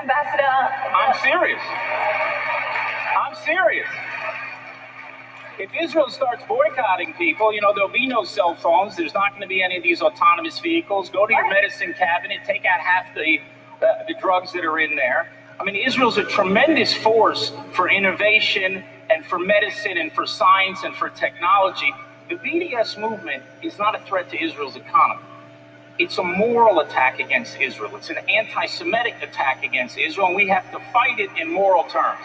Ambassador. I'm serious. I'm serious. If Israel starts boycotting people, you know, there'll be no cell phones. There's not going to be any of these autonomous vehicles. Go to your medicine cabinet, take out half the drugs that are in there. I mean, Israel's a tremendous force for innovation and for medicine and for science and for technology. The BDS movement is not a threat to Israel's economy. It's a moral attack against Israel. It's an anti-Semitic attack against Israel, and we have to fight it in moral terms.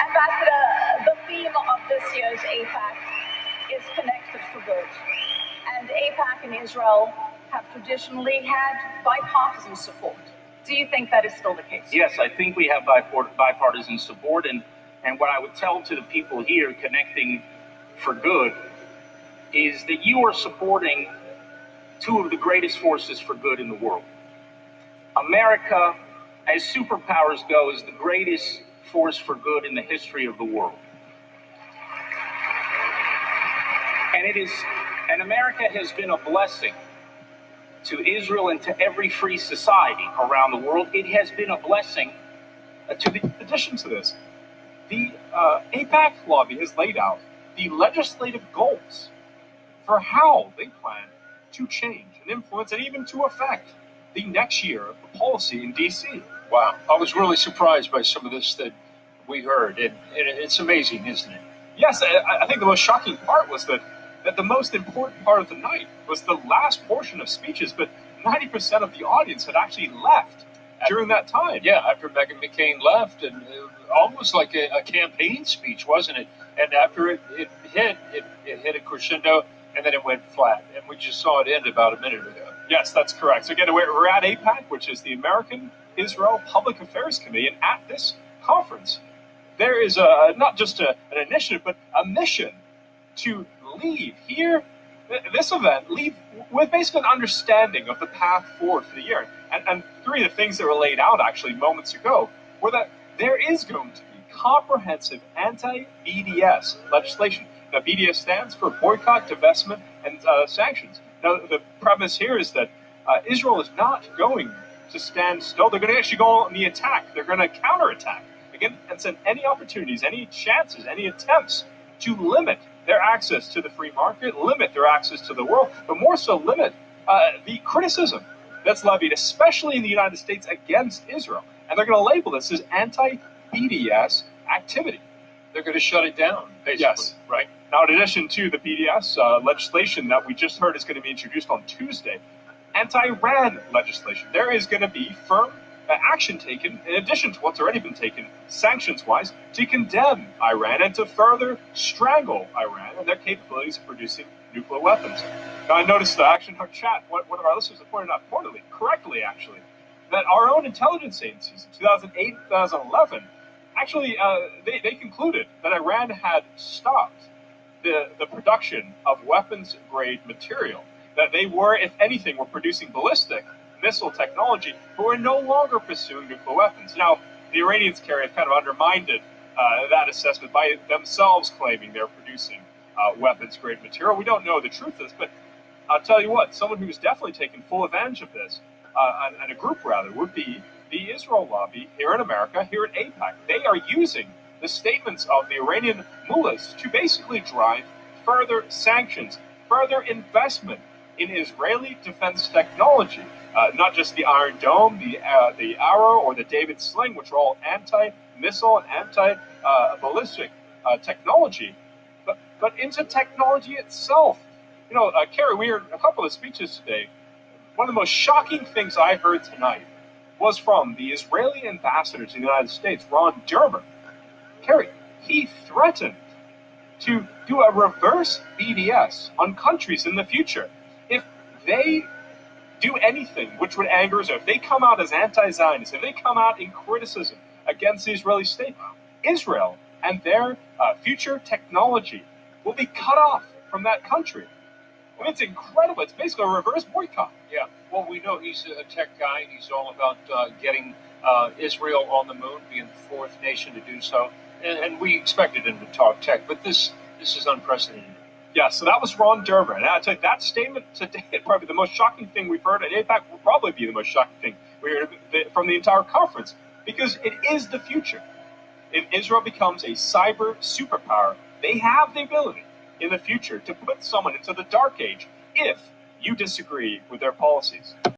Ambassador, the theme of this year's AIPAC is Connected for Good. And AIPAC and Israel have traditionally had bipartisan support. Do you think that is still the case? Yes, I think we have bipartisan support. And what I would tell to the people here, Connecting for Good, is that you are supporting two of the greatest forces for good in the world. America, as superpowers go, is the greatest force for good in the history of the world. And America has been a blessing to Israel and to every free society around the world. It has been a blessing to the. In addition to this, the AIPAC lobby has laid out the legislative goals for how they plan to change and influence and even to affect the next year of the policy in D.C. Wow, I was really surprised by some of this that we heard, and it's amazing, isn't it? Yes, I think the most shocking part was that the most important part of the night was the last portion of speeches, but 90% of the audience had actually left during that time. Yeah, after Meghan McCain left, and almost like a campaign speech, wasn't it? And after it hit a crescendo, and then it went flat, and we just saw it end about a minute ago. Yes, that's correct. So again, we're at AIPAC, which is the American Israel Public Affairs Committee, and at this conference, there is not just an initiative, but a mission to leave here, this event, leave with basically an understanding of the path forward for the year. And three of the things that were laid out actually moments ago were that there is going to be comprehensive anti-BDS legislation. Now, BDS stands for boycott, divestment, and sanctions. Now, the premise here is that Israel is not going to stand still. They're going to actually go on the attack. They're going to counterattack again and send any opportunities, any chances, any attempts to limit their access to the free market, limit their access to the world, but more so limit the criticism that's levied, especially in the United States, against Israel. And they're going to label this as anti-BDS activity. They're going to shut it down, basically. Yes. Right. Now, in addition to the BDS legislation that we just heard is going to be introduced on Tuesday, anti-Iran legislation, there is going to be firm action taken, in addition to what's already been taken, sanctions-wise, to condemn Iran and to further strangle Iran and their capabilities of producing nuclear weapons. Now, I noticed the Action Hub chat, one of our listeners pointed out correctly actually, that our own intelligence agencies in 2008 and 2011, actually, they concluded that Iran had stopped the production of weapons-grade material, that they were, if anything, were producing ballistic missile technology, but we're no longer pursuing nuclear weapons. Now, the Iranians have kind of undermined that assessment by themselves claiming they're producing weapons-grade material. We don't know the truth of this, but I'll tell you what, someone who's definitely taken full advantage of this, and a group rather, would be the Israel lobby here in America, here at AIPAC. They are using the statements of the Iranian mullahs to basically drive further sanctions, further investment in Israeli defense technology. Not just the Iron Dome, the Arrow, or the David Sling, which are all anti-missile and anti-ballistic technology, but into technology itself. You know, Kerry, we heard a couple of speeches today. One of the most shocking things I heard tonight was from the Israeli ambassador to the United States, Ron Dermer. Kerry, he threatened to do a reverse BDS on countries in the future if they do anything which would anger Israel. If they come out as anti-Zionists, if they come out in criticism against the Israeli state, Israel and their future technology will be cut off from that country. I mean, it's incredible. It's basically a reverse boycott. Yeah. Well, we know he's a tech guy. He's all about getting Israel on the moon, being the fourth nation to do so. And we expected him to talk tech, but this is unprecedented. Yeah, so that was Ron Dermer. And I'll tell you, that statement today, probably the most shocking thing we've heard at AIPAC, will probably be the most shocking thing from the entire conference, because it is the future. If Israel becomes a cyber superpower, they have the ability in the future to put someone into the dark age if you disagree with their policies.